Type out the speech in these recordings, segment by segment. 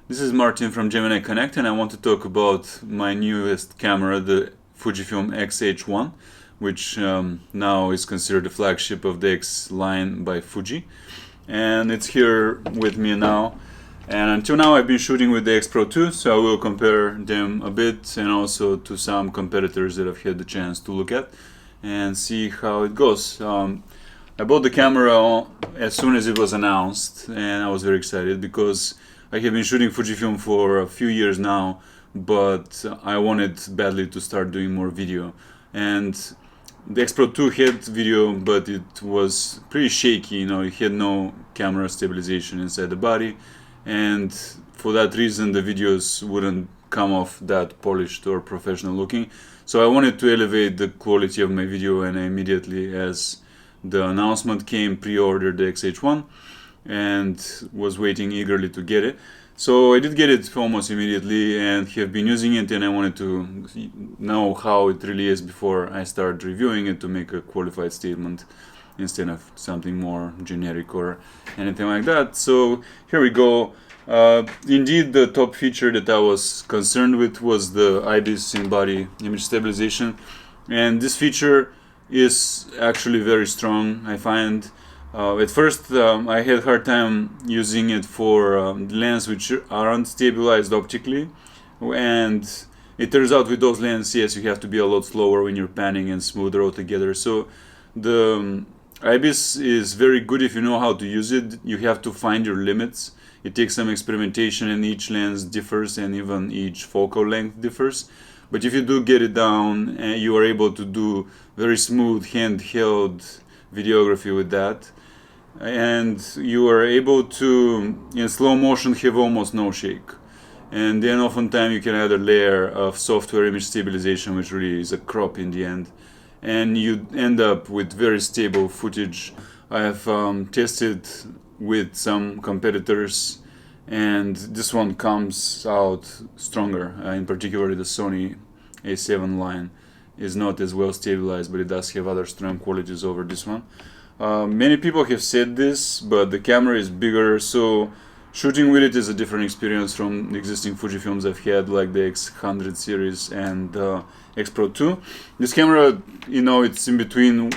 This is Martin from Gemini Connect, and I want to talk about my newest camera, the Fujifilm X-H1, which now is considered the flagship of the X line by Fuji. And it's here with me now. And until now I've been shooting with the X-Pro2, so I will compare them a bit and also to some competitors that I've had the chance to look at and see how it goes. I bought the camera as soon as it was announced, and I was very excited because I have been shooting Fujifilm for a few years now, but I wanted badly to start doing more video. And the X-Pro2 had video, but it was pretty shaky, it had no camera stabilization inside the body, and for that reason the videos wouldn't come off that polished or professional looking. So I wanted to elevate the quality of my video, and I immediately, as the announcement came, pre-ordered the X-H1 and was waiting eagerly to get it. So I did get it almost immediately and have been using it, and I wanted to know how it really is before I start reviewing it to make a qualified statement instead of something more generic or anything like that. So here we go. Indeed, the top feature that I was concerned with was the IBIS in-body image stabilization, and this feature is actually very strong, I find. At first I had a hard time using it for lenses which aren't stabilized optically, and it turns out with those lenses, yes, you have to be a lot slower when you're panning and smoother altogether. So the IBIS is very good if you know how to use it. You have to find your limits. It takes some experimentation, and each lens differs, and even each focal length differs. But if you do get it down, you are able to do very smooth handheld videography with that, and you are able to, in slow motion, have almost no shake. And then oftentimes you can add a layer of software image stabilization, which really is a crop in the end, and you end up with very stable footage. I have tested with some competitors, and this one comes out stronger. In particular, the Sony A7 line is not as well stabilized, but it does have other strong qualities over this one. Many people have said this, but the camera is bigger, so shooting with it is a different experience from the existing Fujifilms I've had, like the X100 series and X-Pro2. This camera, it's in between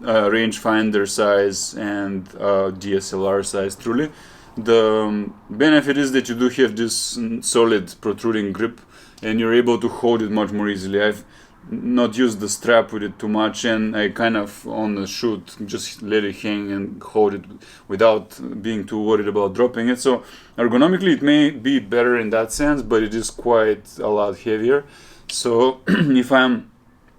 rangefinder size and DSLR size, truly. The benefit is that you do have this solid protruding grip, and you're able to hold it much more easily. I've not used the strap with it too much, and I kind of, on the shoot, just let it hang and hold it without being too worried about dropping it. So ergonomically it may be better in that sense, but it is quite a lot heavier. So if I'm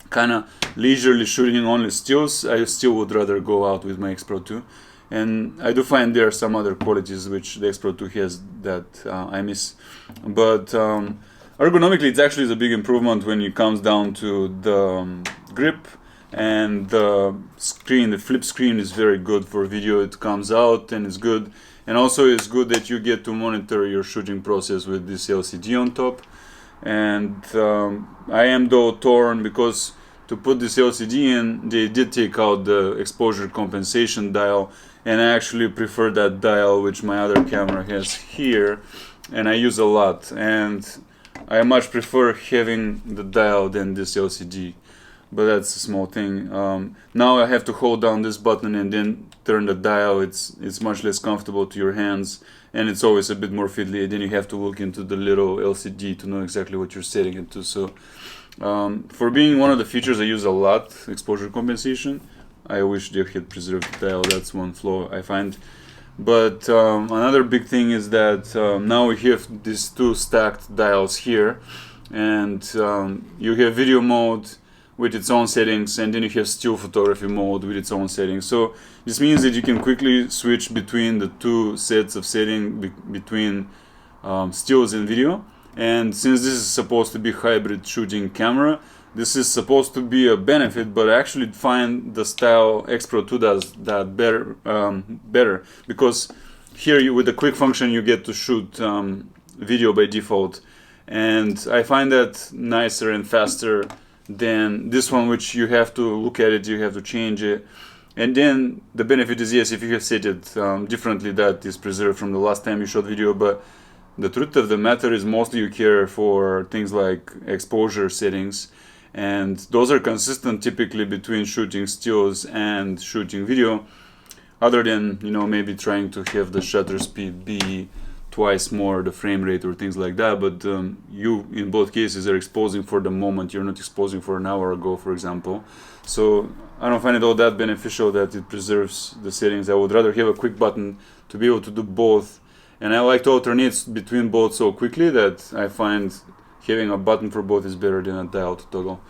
kind of leisurely shooting only stills, I still would rather go out with my X-Pro2. And I do find there are some other qualities which the X-Pro2 has that I miss. But ergonomically, it's actually a big improvement when it comes down to the grip, and the screen. The flip screen is very good for video. It comes out and it's good. And also it's good that you get to monitor your shooting process with this LCD on top. And I am though torn, because to put this LCD in, they did take out the exposure compensation dial, and I actually prefer that dial which my other camera has here, and I use a lot, and I much prefer having the dial than this LCD, but that's a small thing. Now I have to hold down this button and then turn the dial. It's much less comfortable to your hands, and it's always a bit more fiddly, and then you have to look into the little LCD to know exactly what you're setting it to. So for being one of the features I use a lot, exposure compensation, I wish they had preserved the dial. That's one flaw I find. But another big thing is that now we have these two stacked dials here, and you have video mode with its own settings, and then you have still photography mode with its own settings. So this means that you can quickly switch between the two sets of settings between stills and video. And since this is supposed to be hybrid shooting camera, this is supposed to be a benefit, but I actually find the style X-Pro2 does that better, because here with the quick function you get to shoot video by default, and I find that nicer and faster than this one, which you have to look at it, you have to change it. And then the benefit is, yes, if you have set it differently, that is preserved from the last time you shot video, but the truth of the matter is mostly you care for things like exposure settings, and those are consistent typically between shooting stills and shooting video, other than, you know, maybe trying to have the shutter speed be twice more the frame rate or things like that. But you in both cases are exposing for the moment, you're not exposing for an hour ago, for example. So I don't find it all that beneficial that it preserves the settings. I would rather have a quick button to be able to do both, and I like to alternate between both so quickly that I find having a button for both is better than a dial to toggle.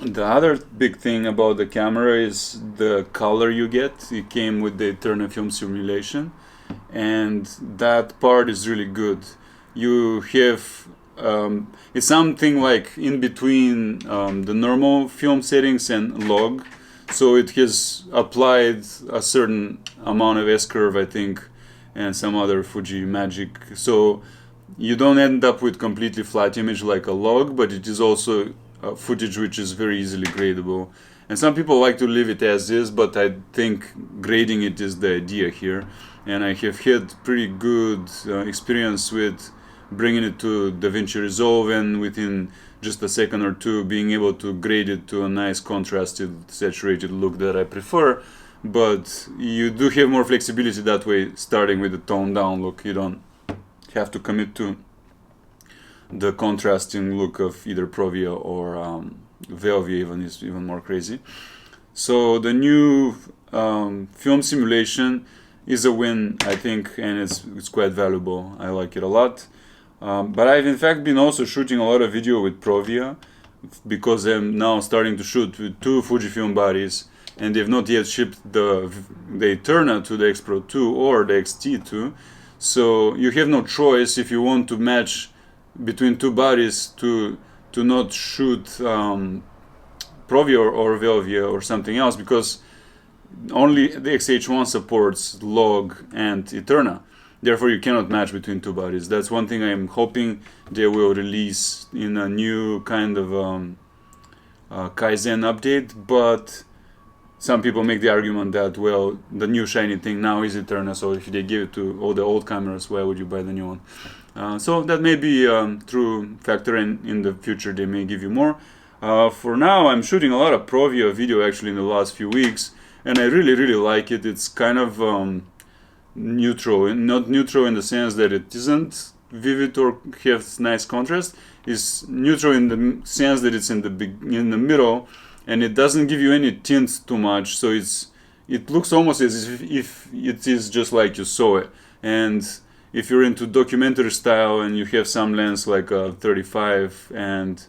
The other big thing about the camera is the color you get. It came with the Eterna film simulation, and that part is really good. You have it's something like in between the normal film settings and log, so it has applied a certain amount of S-curve, I think, and some other Fuji magic, so you don't end up with completely flat image like a log, but it is also footage which is very easily gradable. And some people like to leave it as is, but I think grading it is the idea here, and I have had pretty good experience with bringing it to DaVinci Resolve, and within just a second or two being able to grade it to a nice contrasted, saturated look that I prefer. But you do have more flexibility that way, starting with the toned down look. You don't have to commit to the contrasting look of either Provia or Velvia, even is even more crazy. So the new film simulation is a win, I think, and it's quite valuable. I like it a lot. But I've in fact been also shooting a lot of video with Provia, because I'm now starting to shoot with two Fujifilm bodies, and they've not yet shipped the Eterna to the X-Pro2 or the X-T2. So you have no choice if you want to match between two bodies to not shoot Provia or Velvia or something else, because only the X-H1 supports log and Eterna. Therefore, you cannot match between two bodies. That's one thing I'm hoping they will release in a new kind of Kaizen update. But some people make the argument that, well, the new shiny thing now is Eterna, so if they give it to all the old cameras, why would you buy the new one? So that may be a true factor, and in the future they may give you more. For now, I'm shooting a lot of Provia video actually in the last few weeks, and I really like it. It's kind of neutral, not neutral in the sense that it isn't vivid or has nice contrast. It's neutral in the sense that it's in the middle, and it doesn't give you any tints too much, so it looks almost as if it is just like you saw it. And if you're into documentary style and you have some lens like a 35 and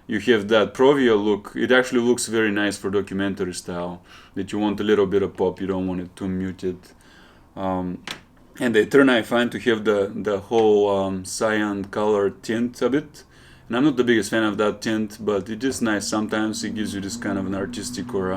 you have that Provia look, it actually looks very nice for documentary style, that you want a little bit of pop, you don't want it too muted. And the Eterna I find to have the whole cyan color tint a bit, and I'm not the biggest fan of that tint, but it is nice. Sometimes it gives you this kind of an artistic or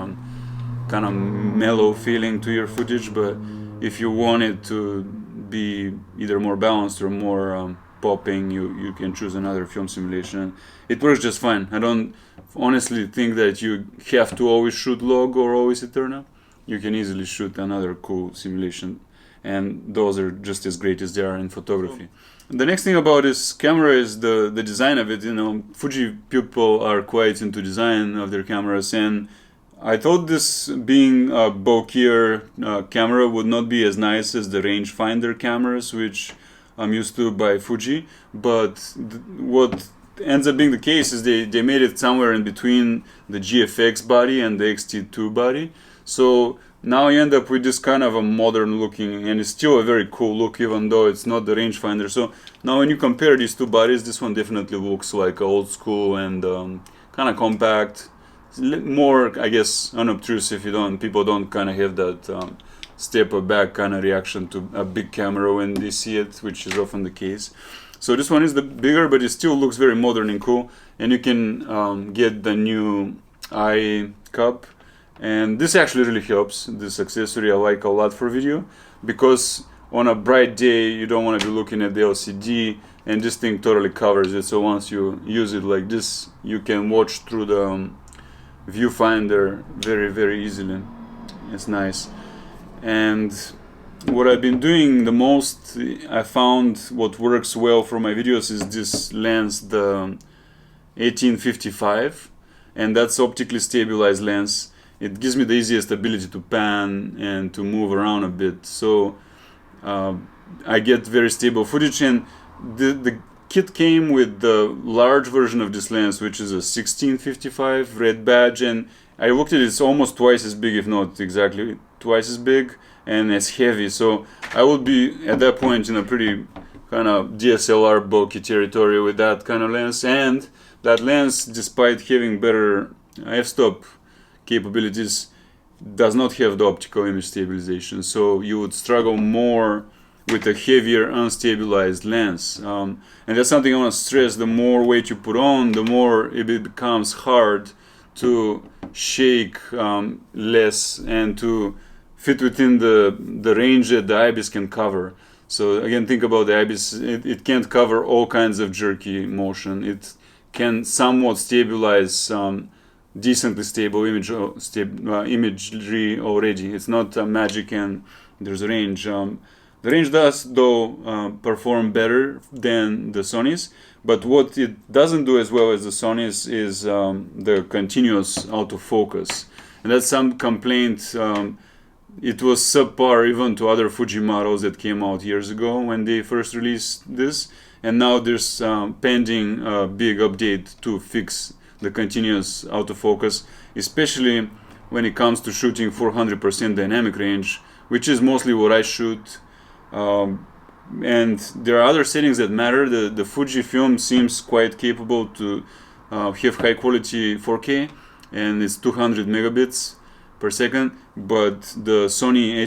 kind of mellow feeling to your footage. But if you want it to be either more balanced or more popping, you can choose another film simulation. It works just fine. I don't honestly think that you have to always shoot log or always Eterna. You can easily shoot another cool simulation, and those are just as great as they are in photography. The next thing about this camera is the design of it. You know, Fuji people are quite into design of their cameras, and I thought this being a bulkier camera would not be as nice as the rangefinder cameras, which I'm used to by Fuji. But what ends up being the case is they made it somewhere in between the GFX body and the X-T2 body. So now you end up with this kind of a modern looking, and it's still a very cool look even though it's not the rangefinder. So now when you compare these two bodies, this one definitely looks like old school and kind of compact, more, I guess, unobtrusive. People don't kind of have that step back kind of reaction to a big camera when they see it, which is often the case. So this one is the bigger, but it still looks very modern and cool, and you can get the new eye cup. And this actually really helps. This accessory I like a lot for video, because on a bright day you don't want to be looking at the LCD, and this thing totally covers it. So once you use it like this, you can watch through the viewfinder very easily. It's nice. And what I've been doing the most, I found what works well for my videos is this lens, the 1855, and that's optically stabilized lens. It gives me the easiest ability to pan and to move around a bit, so I get very stable footage. And the kit came with the large version of this lens, which is a 1655 red badge, and I looked at it, it's almost twice as big, if not exactly twice as big, and as heavy. So I would be at that point in a pretty kind of DSLR bulky territory with that kind of lens. And that lens, despite having better f-stop capabilities, does not have the optical image stabilization, so you would struggle more with a heavier unstabilized lens. And that's something I want to stress. The more weight you put on, the more it becomes hard to shake less and to fit within the range that the IBIS can cover. So again, think about the IBIS. It can't cover all kinds of jerky motion. It can somewhat stabilize decently stable imagery already. It's not magic and there's a range. The range does, though, perform better than the Sony's, but what it doesn't do as well as the Sony's is the continuous autofocus. And that's some complaint. It was subpar even to other Fuji models that came out years ago when they first released this, and now there's pending a big update to fix the continuous autofocus, especially when it comes to shooting 400% dynamic range, which is mostly what I shoot. And there are other settings that matter. The Fujifilm seems quite capable to have high quality 4K, and it's 200 megabits per second, but the Sony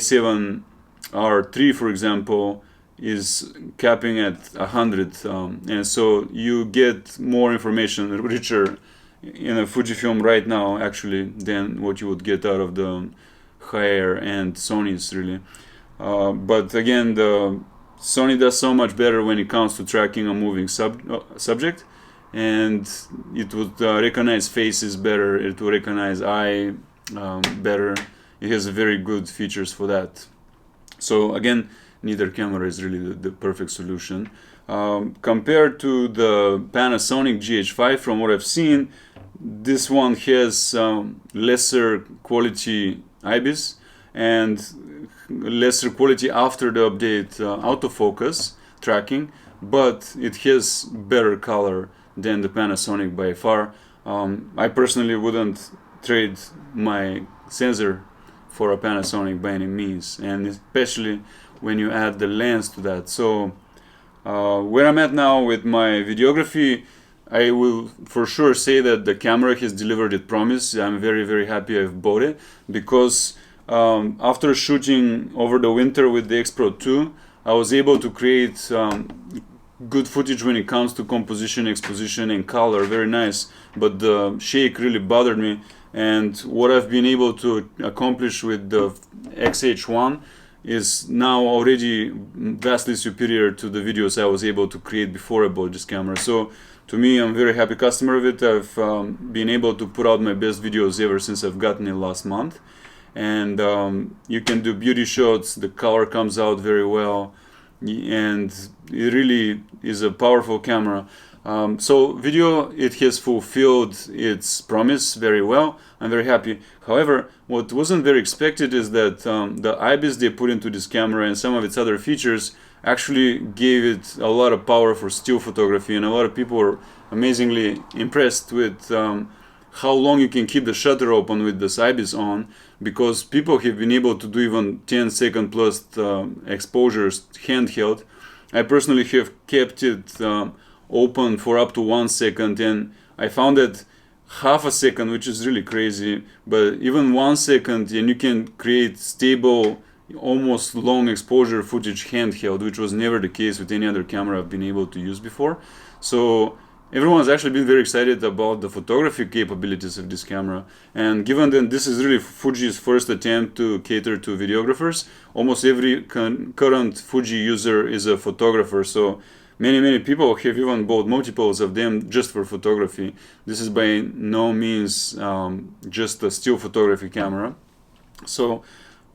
A7rIII, for example, is capping at 100, and so you get more information, richer in a Fujifilm right now actually than what you would get out of the higher end Sony's, really. But again, the Sony does so much better when it comes to tracking a moving subject, and it would recognize faces better, it will recognize eye better. It has very good features for that. So again, neither camera is really the perfect solution. Compared to the Panasonic GH5, from what I've seen, this one has lesser quality IBIS and lesser quality after the update autofocus tracking, but it has better color than the Panasonic by far. I personally wouldn't trade my sensor for a Panasonic by any means, and especially when you add the lens to that. So where I'm at now with my videography, I will for sure say that the camera has delivered its promise. I'm very happy I've bought it, because after shooting over the winter with the X-Pro2, I was able to create good footage when it comes to composition, exposition, and color. Very nice, but the shake really bothered me, and what I've been able to accomplish with the X-H1 is now already vastly superior to the videos I was able to create before I bought this camera. So to me, I'm a very happy customer of it. I've been able to put out my best videos ever since I've gotten it last month, and you can do beauty shots, the color comes out very well, and it really is a powerful camera. So video, it has fulfilled its promise very well. I'm very happy. However, what wasn't very expected is that the IBIS they put into this camera and some of its other features actually gave it a lot of power for still photography, and a lot of people were amazingly impressed with how long you can keep the shutter open with this IBIS on, because people have been able to do even 10-second plus exposures handheld. I personally have kept it open for up to 1 second, and I found that half a second, which is really crazy, but even 1 second, and you can create stable, almost long exposure footage handheld, which was never the case with any other camera I've been able to use before. So everyone's actually been very excited about the photography capabilities of this camera, and given that this is really Fuji's first attempt to cater to videographers, almost every current Fuji user is a photographer, so many people have even bought multiples of them just for photography. This is by no means just a still photography camera. So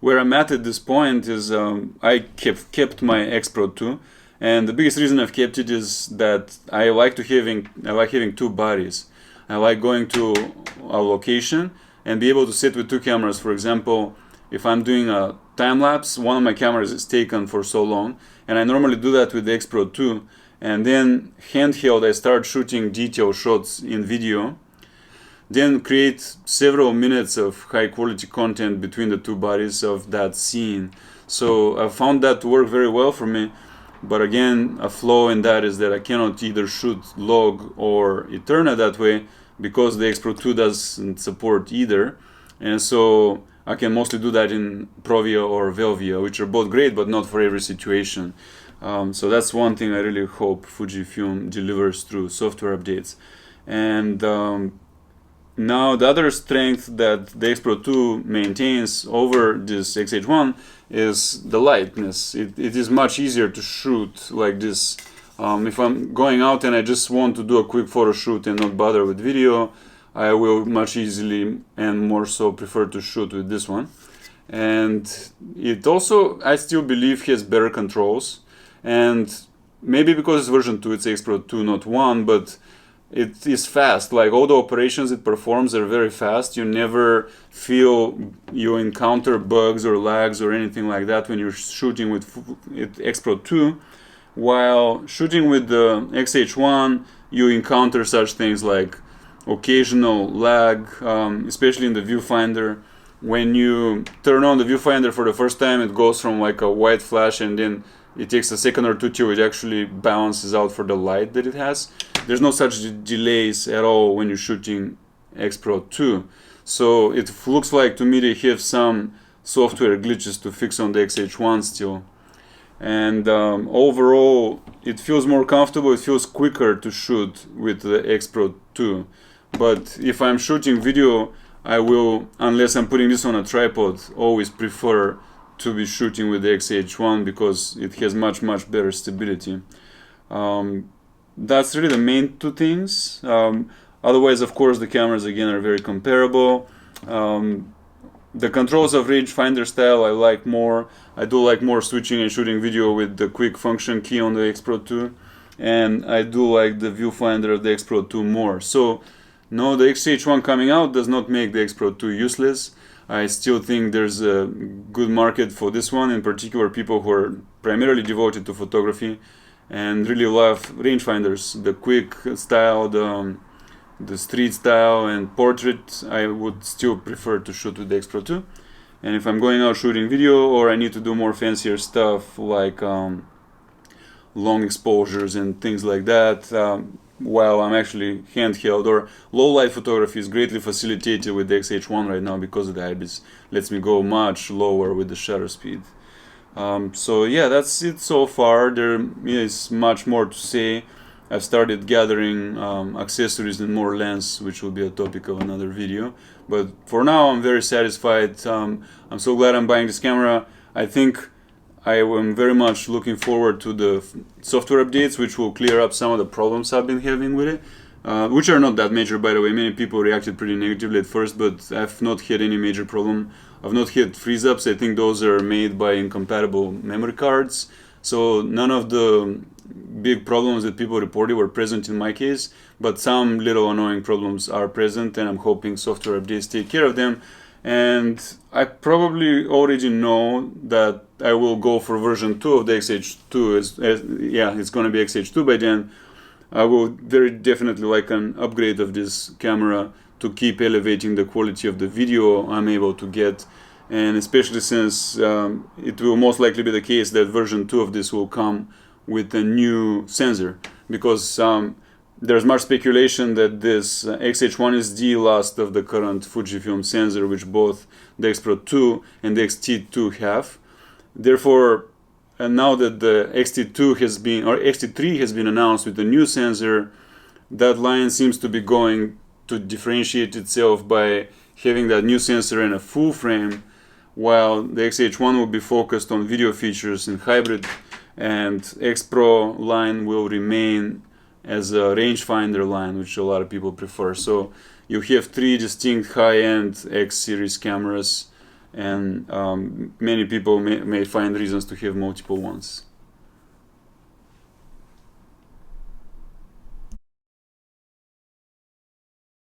where I'm at this point is I kept my X-Pro2, and the biggest reason I've kept it is that I like having two bodies. I like going to a location and be able to sit with two cameras. For example, if I'm doing a time lapse, one of my cameras is taken for so long, and I normally do that with the X-Pro2, and then handheld I start shooting detail shots in video, then create several minutes of high quality content between the two bodies of that scene. So I found that to work very well for me, but again, a flaw in that is that I cannot either shoot log or Eterna that way because the X-Pro2 doesn't support either, and so I can mostly do that in Provia or Velvia, which are both great but not for every situation. So that's one thing I really hope Fujifilm delivers through software updates. And now the other strength that the X-Pro2 maintains over this X-H1 is the lightness. It is much easier to shoot like this. If I'm going out and I just want to do a quick photo shoot and not bother with video, I will much easily and more so prefer to shoot with this one. And it also, I still believe, has better controls. And maybe because it's version 2, it's X-Pro2, not 1, but it is fast. Like all the operations it performs are very fast. You never feel you encounter bugs or lags or anything like that when you're shooting with X-Pro2. While shooting with the X-H1, you encounter such things like occasional lag, especially in the viewfinder. When you turn on the viewfinder for the first time, it goes from like a white flash, and then it takes a second or two till it actually balances out for the light that it has. There's no such delays at all when you're shooting X-Pro2. So it looks like to me they have some software glitches to fix on the X-H1 still. And overall, it feels more comfortable, it feels quicker to shoot with the X-Pro2. But if I'm shooting video, I will, unless I'm putting this on a tripod, always prefer to be shooting with the X-H1 because it has much better stability. That's really the main two things. Otherwise, of course, the cameras again are very comparable. The controls of rangefinder style I like more. I do like more switching and shooting video with the quick function key on the X-Pro2, and I do like the viewfinder of the X-Pro2 more. So no, the X-H1 coming out does not make the X-Pro2 useless. I still think there's a good market for this one, in particular people who are primarily devoted to photography and really love rangefinders, the quick style, the street style and portrait. I would still prefer to shoot with the X-Pro2. And if I'm going out shooting video or I need to do more fancier stuff like long exposures and things like that, while I'm actually handheld, or low light photography is greatly facilitated with the X-H1 right now because of the IBIS. Lets me go much lower with the shutter speed. So yeah, that's it so far. There is much more to say. I've started gathering accessories and more lens, which will be a topic of another video. But for now, I'm very satisfied. I'm so glad I'm buying this camera. I think I am very much looking forward to the software updates, which will clear up some of the problems I've been having with it, which are not that major, by the way. Many people reacted pretty negatively at first, but I've not had any major problem. I've not had freeze-ups. I think those are made by incompatible memory cards. So none of the big problems that people reported were present in my case, but some little annoying problems are present, and I'm hoping software updates take care of them. And I probably already know that I will go for version 2 of the X-H2. Yeah, it's going to be X-H2 by then. I will very definitely like an upgrade of this camera to keep elevating the quality of the video I'm able to get. And especially since it will most likely be the case that version 2 of this will come with a new sensor, because there's much speculation that this X-H1 is the last of the current Fujifilm sensor, which both the X-Pro2 and the X-T2 have. Therefore, now that the X-T2 has been, or X-T3 has been announced with a new sensor, that line seems to be going to differentiate itself by having that new sensor in a full frame, while the X-H1 will be focused on video features in hybrid, and X-Pro line will remain as a rangefinder line, which a lot of people prefer. So you have three distinct high-end X series cameras, and many people may find reasons to have multiple ones.